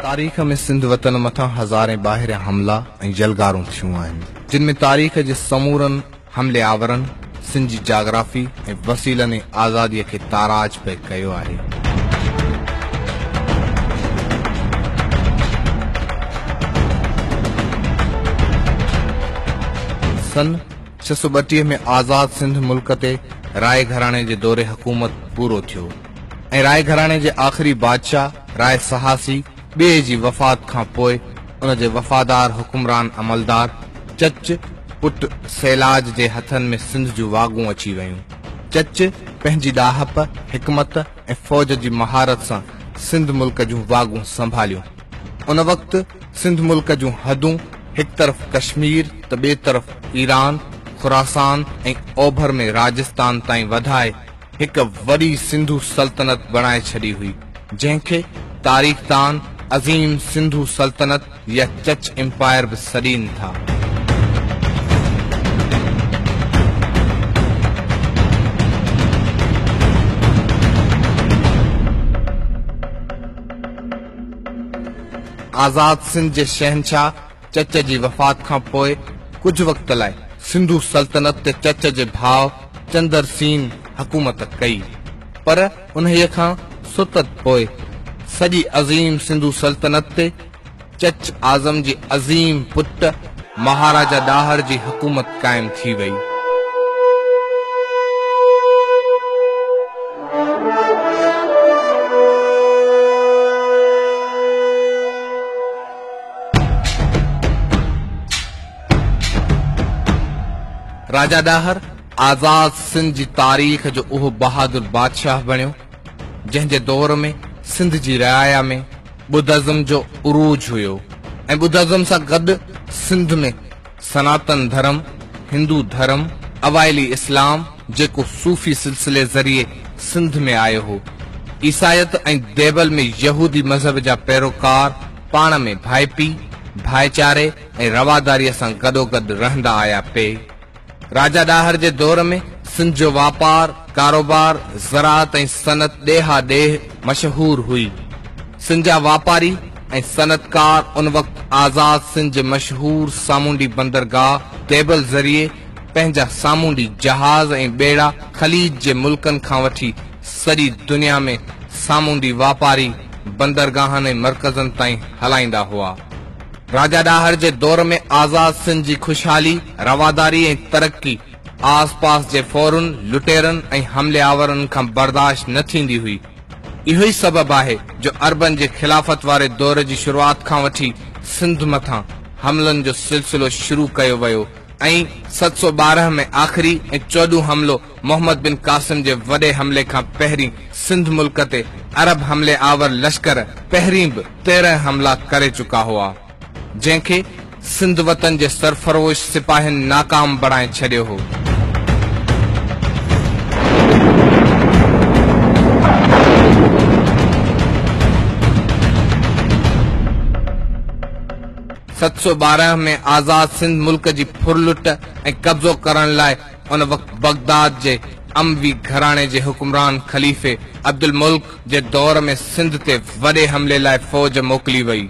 तारीख़ में सिंध वतन मथां हज़ारें ॿाहिरियां हमला ऐं जलगारूं थियूं आहिनि, जिन में तारीख़ जे समूरनि हमले आवरनि सिंध जी जाग्राफी ऐं वसीलनि आज़ादीअ खे ताराज पे कयो आहे। सन 632 में आज़ाद सिंध मुल्क ते राय घराणे जे दौरे हुकूमत पूरो थियो ऐं राय घराणे जे आख़िरी बादशाह राय सहासी ॿिए जी वफ़ात खां पोइ उन जे वफ़ादार हुकुमरान अमलदार चच पुट सैलाज जे हथनि में सिंध जूं वागूं अची वयूं। चच पंहिंजी ॾाहप हिकमत ऐं फ़ौज जी महारत सां सिंध मुल्क जूं वागूं संभालियूं। उन वक़्तु सिंध मुल्क जूं हदूं हिकु तरफ़ कश्मीर त ॿिए तरफ़ ईरान, खुरासान ऐं ओभर में राजस्थान ताईं वधाए हिकु वॾी सिंधु सल्तनत बणाए छॾी हुई, जंहिंखे तारीख़दान अज़ीम सिंधु सल्तनत या चच एम्पायर बि सॾीनि था। आज़ाद सिंध जे शहनशाह चच जी वफ़ात खां पोइ कुझु वक़्त लाइ सिंधु सल्तनत ते चच जे भाउ चंदर सीन हुकूमत कई, पर उन्हीअ खां सुतत पोइ सॼी अज़ीम सिंधु सल्तनत ते चच आज़म जी अज़ीम पुट महाराजा ॾाहर जी हुकूमत क़ाइम थी वई। राजा ॾाहर आज़ाद सिंध जी तारीख़ जो उहो बहादुर बादशाह बणियो जंहिं जे दौर में सिंध जी रियाया में बुद्धिज़्म जो उरूज हुयो ऐं बुद्धिज़्म सां गॾु सिंध में सनातन धर्म, हिंदू धर्म, अवाइली इस्लाम जेको सूफ़ी सिलसिले ज़रिए सिंध में आयो हो, ईसायत ऐं देबल में यहूदी मज़हब जा पैरोकार पाण में भाइपी, भाईचारे ऐं रवादारीअ सां गॾोगॾु रहंदा आया पे। राजा ॾाहर जे दौर में सिंध जो वापार, कारोबार, ज़राअत ऐं सनत ॾेहा ॾेह मशहूर हुई। सिंध जा वापारी ऐं सनतकार उन वक़्तु आज़ाद सिंध जे मशहूर सामूंडी बंदरगाह देबल ज़रिए पंहिंजा सामूंडी जहाज़ ऐं ॿेड़ा ख़लीज जे मुल्कनि खां वठी सॼी दुनिया में सामूंडी वापारी बंदरगाहनि ऐं मर्कज़नि ताईं हलाईंदा हुआ। राजा ॾाहर जे दौर में आज़ाद सिंध जी खुशहाली, रवादारी ऐं तरक्की आस पास जे फौरन, लुटेरनि ऐं हमले आवरनि खां बर्दाश्त न थींदी हुई। इहो ई सबबु आहे जो अरबन जे खिलाफ़त वारे दौर जी शुरूआत खां वठी सिंध मथां हमलनि जो सिलसिलो शुरू कयो वियो ऐं 712 में आख़िरी ऐं 14 हमलो मोहम्मद बिन कासिम जे वॾे हमले खां पहिरीं सिंध मुल्क ते अरब हमले आवर लश्कर पहिरीं बि 13 हमला करे चुका हुआ, जंहिंखे सिंध वतन जे सरफरोश सिपाहियुनि नाकाम बणाए छॾियो हो। सत सौ 12 में आज़ाद सिंध मुल्क जी फुरलुट ऐं कब्ज़ो करण लाइ उन वक़्तु बगदाद जे अमवी घराणे जे हुकुमरान खलीफ़े अब्दुल मुल्क जे दौर में सिंध ते वॾे हमले लाइ फ़ौज मोकिली वई,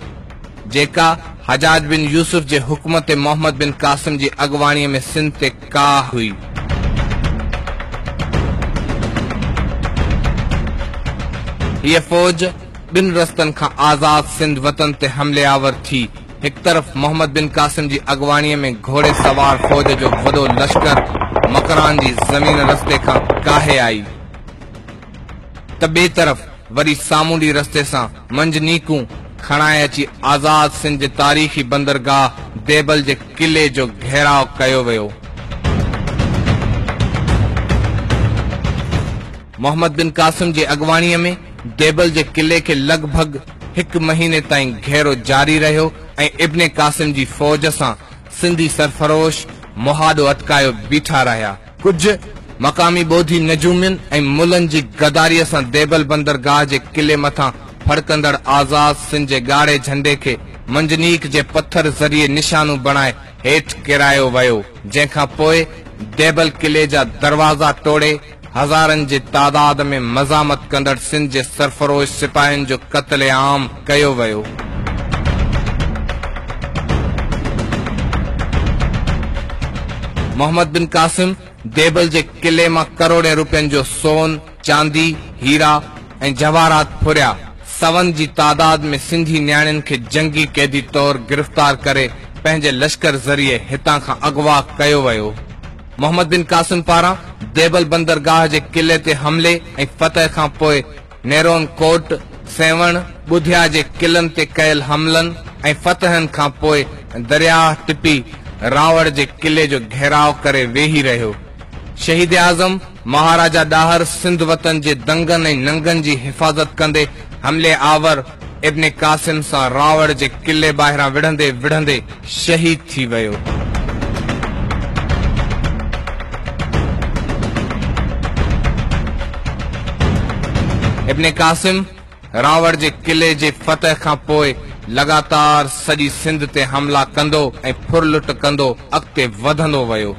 जेका हजाज बिन यूसुफ जे हुकूमत मोहम्मद बिन कासिम जी अॻवाणीअ में सिंध ते का हुई। हीअ फ़ौज ॿिनि रस्तनि खां आज़ाद सिंध वतन ते हमले आवर थी। हिकु तरफ़ मोहम्मद बिन कासिम जी अॻवाणीअ में घोड़े सवार फ़ौज जो वॾो लश्कर मकरान जी ज़मीन रस्ते खां काहे आई, त ॿिए तरफ़ वरी सामूंडी रस्ते सां मंजनीकूं खणाए अची आज़ाद सिंध जे तारीख़ी बंदरगाह देबल जे किले जो घेराव कयो वियो। मोहम्मद बिन कासिम जी अॻवाणीअ में देबल जे किले खे लॻभॻ 1 महीने ताईं घेरो जारी रहियो ऐं इब्ने कासिम जी फ़ौज सां सिंधी सरफरोश मुहादो अटकायो बीठा रहिया। कुझु मक़ामी ॿोधी नजूमियुनि ऐं मुलनि जी गदारीअ सां देबल बंदरगाह जे किले मथां फड़कंदड़ आज़ाद सिंध जे ॻाढ़े झंडे खे मंजनीक जे पत्थर ज़रिए निशानो बणाए हेठि किरायो वियो, जंहिंखां पोइ देबल किले जा दरवाज़ा तोड़े हज़ारनि जे तादाद में मज़ामत कंदड़ सिंध जे सरफरोश सिपाहियुनि जो क़त्ल आम कयो वियो। मोहम्मद बिन कासिम देबल जे किले मां करोड़े रुपयनि जो सोन, चांदी, हीरा ऐं जवाहरात फुरिया। सवन जी तादाद में सिंधी न्याणियुनि खे जंगी कैदी तौर गिरफ़्तार करे पंहिंजे लश्कर ज़रिए हितां खां अगवा कयो वियो। मोहम्मद बिन कासिम पारां देबल बंदरगाह जे किले ते हमले ऐं फतह खां पोइ नेरोन कोट, सेवण, बुधिया जे किलनि ते कयल हमलनि ऐं फतहनि खां पोइ दरियाह टिपी रावड़ जे किले जो घेराव करे वेही रहियो। शहीद आज़म महाराजा ॾाहर सिंध वतन जे दंगनि ऐं नंगनि जी हिफ़ाज़त कंदे हमले आवर इब्न कासिम सां रावड़ जे किले ॿाहिरां विढ़ंदे विढ़ंदे शहीद थी वियो। इब्न कासिम रावड़ जे किले जे फतह खां पोइ लगातार सॼी सिंध ते हमला कंदो ऐं फुरलुट कंदो अॻिते वधंदो वियो।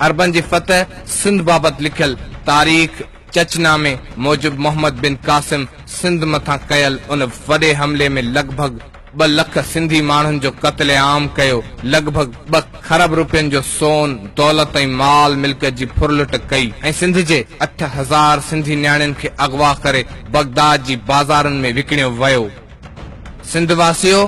अरबन जी फतह सिंध बाबति लिखियल तारीख़ चचनामे मूजिब मोहम्मद बिन कासिम सिंध मथां कयल उन वॾे हमले में लॻभॻ 2 लख सिंधी माण्हुनि जो क़त्ले आम कयो, लॻभॻ 2 खरब रुपयनि जो सोन, दौलत ऐं माल मिल्कियत जी फुरलुट कई ऐं सिंध जे 8000 सिंधी न्याणियुनि खे अगवा करे बगदाद जी बाज़ारनि में विकिणियो वियो। सिंध वासियो,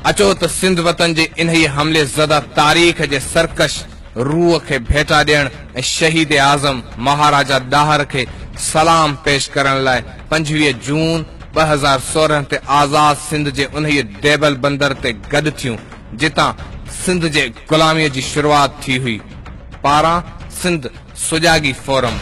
अचो त सिंध वतन जे इन्ही हमले ज़दा तारीख़ जे सरकश रूह खे भेटा ॾियण ऐं शहीद आज़म महाराजा ॾाहर खे सलाम पेश करण लाइ 25 जून 2016 ते आज़ाद सिंध जे उन्ही देबल बंदर ते गॾु थियूं जितां सिंध जे गुलामीअ जी शुरूआत थी हुई। पारां सिंध सुजागी फोरम।